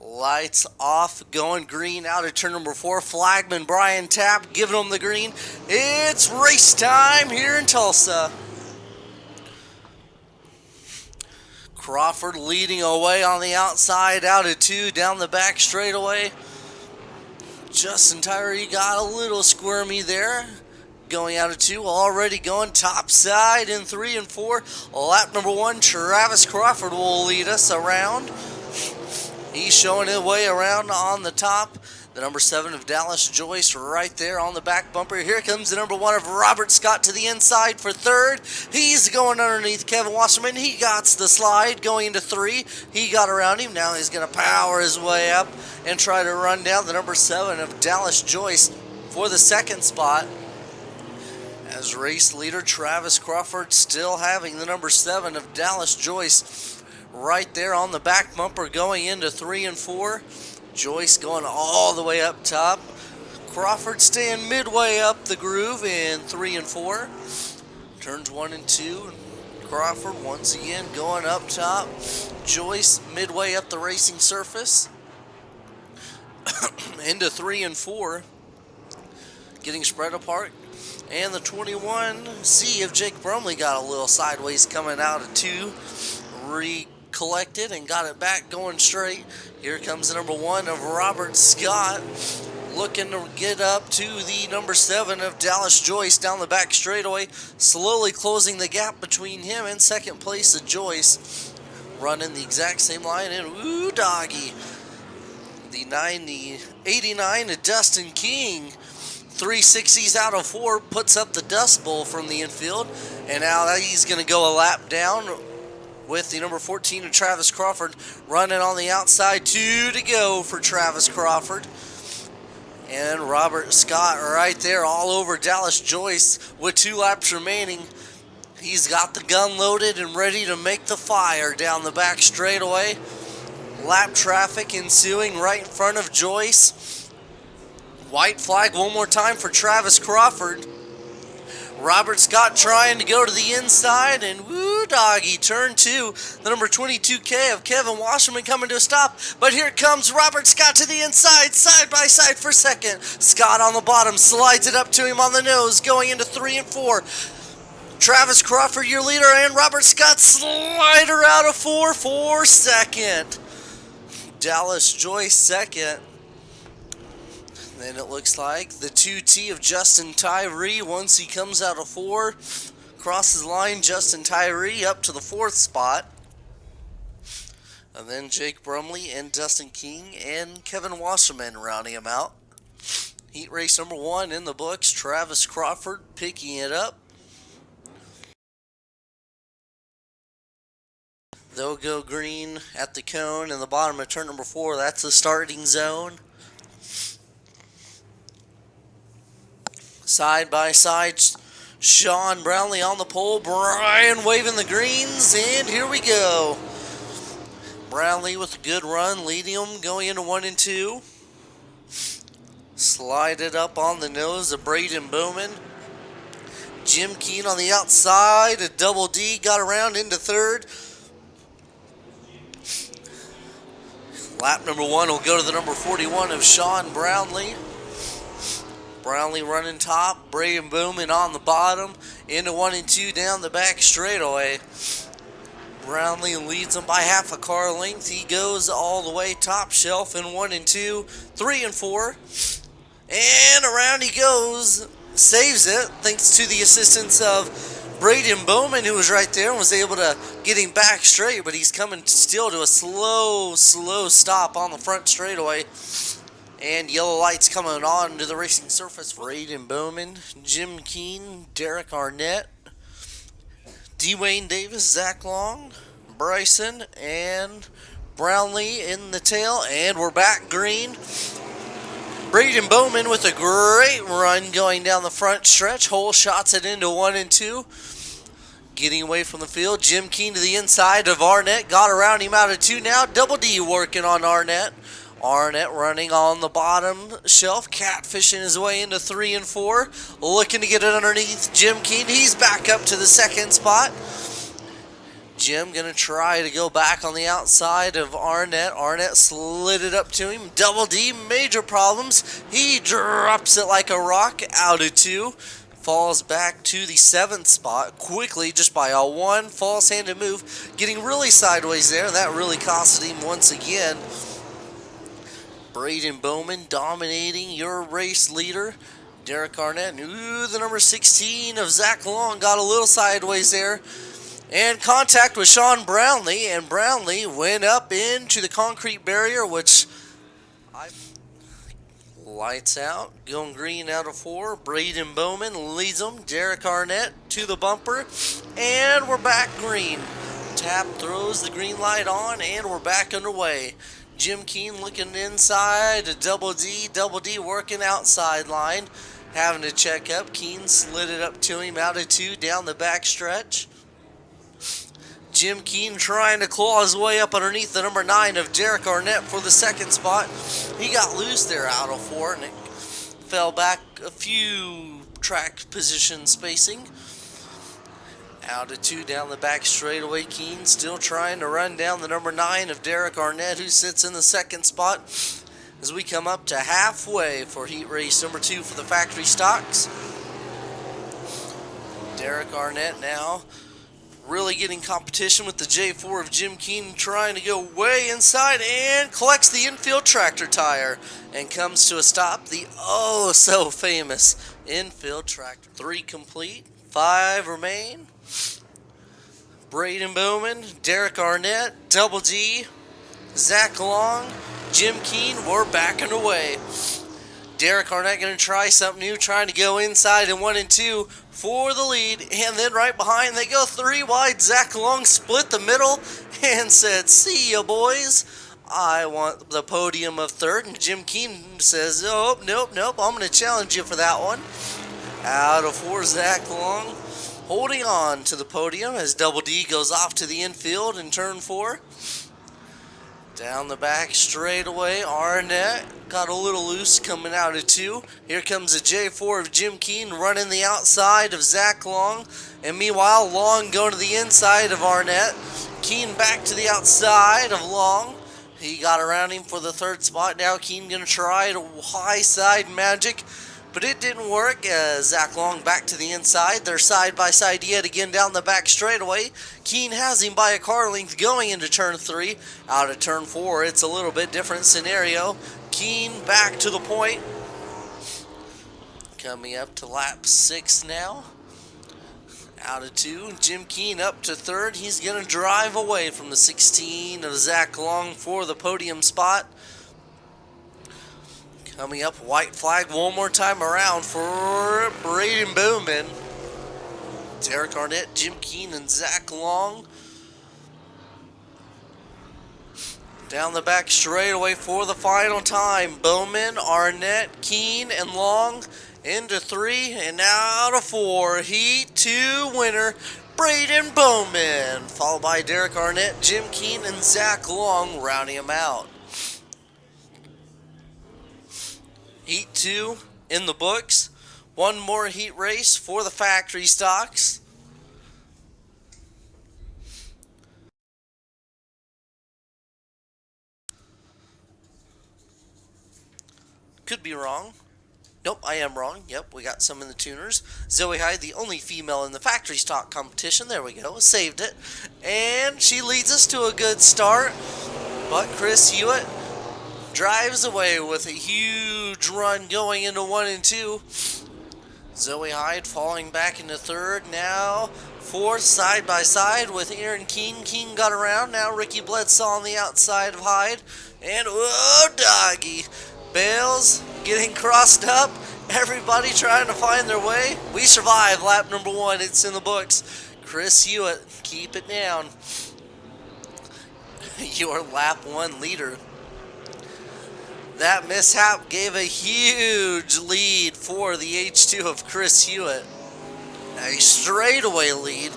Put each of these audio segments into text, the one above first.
Lights off, going green out of turn number 4. Flagman Brian Tapp giving them the green. It's race time here in Tulsa. Crawford leading away on the outside, out of 2, down the back straightaway. Justin Tyree got a little squirmy there. Going out of 2, already going top side in 3 and 4. Lap number 1, Travis Crawford will lead us around. He's showing his way around on the top. The number 7 of Dallas Joyce right there on the back bumper. Here comes the number 1 of Robert Scott to the inside for 3rd. He's going underneath Kevin Wasserman. He got the slide going into 3. He got around him. Now he's going to power his way up and try to run down the number 7 of Dallas Joyce for the 2nd spot. As race leader Travis Crawford still having the number 7 of Dallas Joyce right there on the back bumper going into 3 and 4. Joyce going all the way up top. Crawford staying midway up the groove in 3 and 4. Turns 1 and 2. Crawford once again going up top. Joyce midway up the racing surface. Into 3 and 4. Getting spread apart. And the 21C of Jake Brumley got a little sideways coming out of 2. Recollected and got it back going straight. Here comes the number 1 of Robert Scott, looking to get up to the number 7 of Dallas Joyce down the back straightaway, slowly closing the gap between him and 2nd place of Joyce. Running the exact same line, and ooh doggy, the 89 of Dustin King, 360s out of 4, puts up the Dust Bowl from the infield, and now he's going to go a lap down with the number 14 of Travis Crawford running on the outside. 2 to go for Travis Crawford. And Robert Scott right there all over Dallas Joyce with 2 laps remaining. He's got the gun loaded and ready to make the fire down the back straightaway. Lap traffic ensuing right in front of Joyce. White flag one more time for Travis Crawford. Robert Scott trying to go to the inside, and woo doggy, turn 2. The number 22K of Kevin Wasserman coming to a stop, but here comes Robert Scott to the inside, side by side for 2nd. Scott on the bottom, slides it up to him on the nose, going into 3 and 4. Travis Crawford, your leader, and Robert Scott slider out of 4 for 2nd. Dallas Joyce 2nd. Then it looks like the 2T of Justin Tyree, once he comes out of 4, crosses the line, Justin Tyree up to the 4th spot. And then Jake Brumley and Dustin King and Kevin Wasserman rounding him out. Heat race number 1 in the books, Travis Crawford picking it up. They'll go green at the cone in the bottom of turn number 4. That's the starting zone. Side by side, Sean Brownlee on the pole, Brian waving the greens, and here we go. Brownlee with a good run, leading them going into 1 and 2. Slide it up on the nose of Braden Bowman. Jim Keene on the outside, a double D, got around into 3rd. Lap number 1 will go to the number 41 of Sean Brownlee. Brownlee running top, Braden Bowman on the bottom, into 1 and 2 down the back straightaway. Brownlee leads them by half a car length. He goes all the way top shelf in 1 and 2, 3 and 4. And around he goes, saves it, thanks to the assistance of Braden Bowman, who was right there and was able to get him back straight, but he's coming still to a slow stop on the front straightaway. And yellow lights coming on to the racing surface. Braden Bowman, Jim Keene, Derek Arnett, Dwayne Davis, Zach Long, Bryson, and Brownlee in the tail. And we're back green. Braden Bowman with a great run going down the front stretch. Hole shots it into 1 and 2. Getting away from the field. Jim Keene to the inside of Arnett. Got around him out of 2 now. Double D working on Arnett. Arnett running on the bottom shelf, catfishing his way into 3 and 4, looking to get it underneath Jim Keene. He's back up to the 2nd spot. Jim gonna try to go back on the outside of Arnett. Arnett slid it up to him. Double D, major problems. He drops it like a rock out of 2. Falls back to the 7th spot quickly just by a 1 false-handed move. Getting really sideways there. That really costed him once again. Braden Bowman dominating your race leader. Derek Arnett. Ooh, the number 16 of Zach Long got a little sideways there. And contact with Sean Brownlee, and Brownlee went up into the concrete barrier, which lights out, going green out of 4. Braden Bowman leads them. Derek Arnett to the bumper, and we're back green. Tap throws the green light on, and we're back underway. Jim Keene looking inside to Double D working outside line, having to check up. Keene slid it up to him out of 2 down the back stretch. Jim Keene trying to claw his way up underneath the number 9 of Derek Arnett for the 2nd spot. He got loose there out of 4, and it fell back a few track position spacing. Out of 2 down the back straightaway. Keene still trying to run down the number 9 of Derek Arnett, who sits in the 2nd spot, as we come up to halfway for heat race number 2 for the factory stocks. Derek Arnett now really getting competition with the J4 of Jim Keene, trying to go way inside, and collects the infield tractor tire and comes to a stop. The oh so famous infield tractor. 3 complete, 5 remain. Braden Bowman, Derek Arnett, Double D, Zach Long, Jim Keene, we're back and away. Derek Arnett going to try something new, trying to go inside in 1 and 2 for the lead, and then right behind they go 3 wide. Zach Long split the middle and said, "See ya, boys. I want the podium of 3rd." And Jim Keene says, "Oh, nope, I'm going to challenge you for that one." Out of 4, Zach Long holding on to the podium as Double D goes off to the infield in turn 4. Down the back straightaway, Arnett got a little loose coming out of 2. Here comes the J4 of Jim Keene running the outside of Zach Long. And meanwhile, Long going to the inside of Arnett. Keene back to the outside of Long. He got around him for the 3rd spot. Now Keene going to try to high side magic, but it didn't work. Zach Long back to the inside. They're side by side yet again down the back straightaway. Keene has him by a car length going into turn 3. Out of turn 4, it's a little bit different scenario. Keene back to the point. Coming up to lap 6 now. Out of 2, Jim Keene up to 3rd. He's going to drive away from the 16 of Zach Long for the podium spot. Coming up, white flag one more time around for Braden Bowman. Derek Arnett, Jim Keene, and Zach Long. Down the back straightaway for the final time. Bowman, Arnett, Keene, and Long into 3, and now out of 4. Heat 2 winner, Braden Bowman. Followed by Derek Arnett, Jim Keene, and Zach Long rounding him out. Heat 2 in the books. One more heat race for the factory stocks. Could be wrong. Nope, I am wrong. Yep, we got some in the tuners. Zoe Hyde, the only female in the factory stock competition. There we go. Saved it. And she leads us to a good start. But Chris Hewitt drives away with a huge run going into 1 and 2. Zoe Hyde falling back into 3rd. Now 4th side by side with Aaron Keene. Keene got around. Now Ricky Bledsoe on the outside of Hyde. And oh, doggy. Bales getting crossed up. Everybody trying to find their way. We survive lap number 1. It's in the books. Chris Hewitt, keep it down. Your lap 1 leader. That mishap gave a huge lead for the H2 of Chris Hewitt. A straightaway lead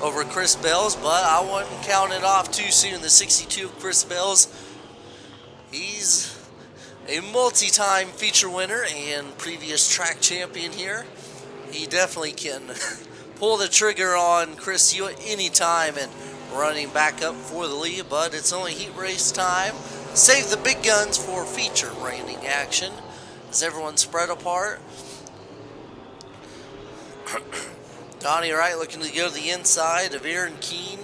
over Chris Bales, but I wouldn't count it off too soon. The 62 of Chris Bales, he's a multi-time feature winner and previous track champion here. He definitely can pull the trigger on Chris Hewitt anytime and running back up for the lead, but it's only heat race time. Save the big guns for feature reining action as everyone's spread apart. Donnie Wright looking to go to the inside of Aaron Keene.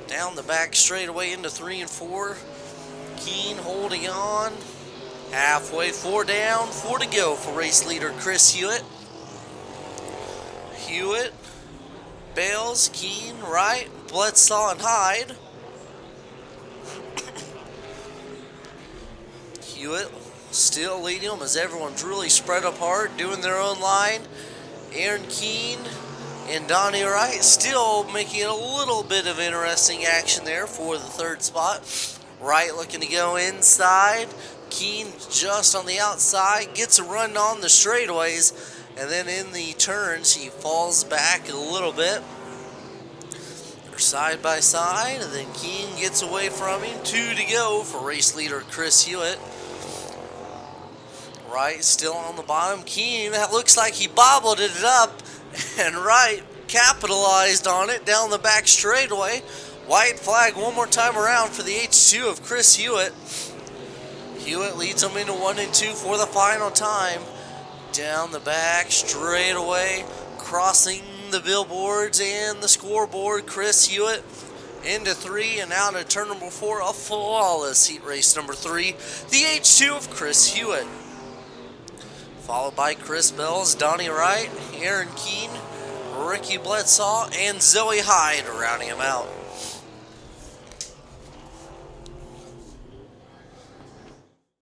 Down the back straightaway into 3 and 4. Keene holding on. Halfway, 4 down, 4 to go for race leader Chris Hewitt. Hewitt, Bales, Keene, Wright, Bledsaw, and Hyde. Hewitt still leading them as everyone's really spread apart, doing their own line. Aaron Keene and Donnie Wright still making it a little bit of interesting action there for the 3rd spot. Wright looking to go inside. Keene just on the outside, gets a run on the straightaways, and then in the turns he falls back a little bit. They're side by side, and then Keene gets away from him. 2 to go for race leader Chris Hewitt. Wright still on the bottom. Keene, that looks like he bobbled it up, and Wright capitalized on it down the back straightaway. White flag one more time around for the H2 of Chris Hewitt. Hewitt leads them into 1 and 2 for the final time. Down the back straightaway, crossing the billboards and the scoreboard. Chris Hewitt into 3 and out of turn number 4. A flawless heat race number 3. The H2 of Chris Hewitt. Followed by Chris Bells, Donnie Wright, Aaron Keene, Ricky Bledsaw, and Zoe Hyde rounding him out.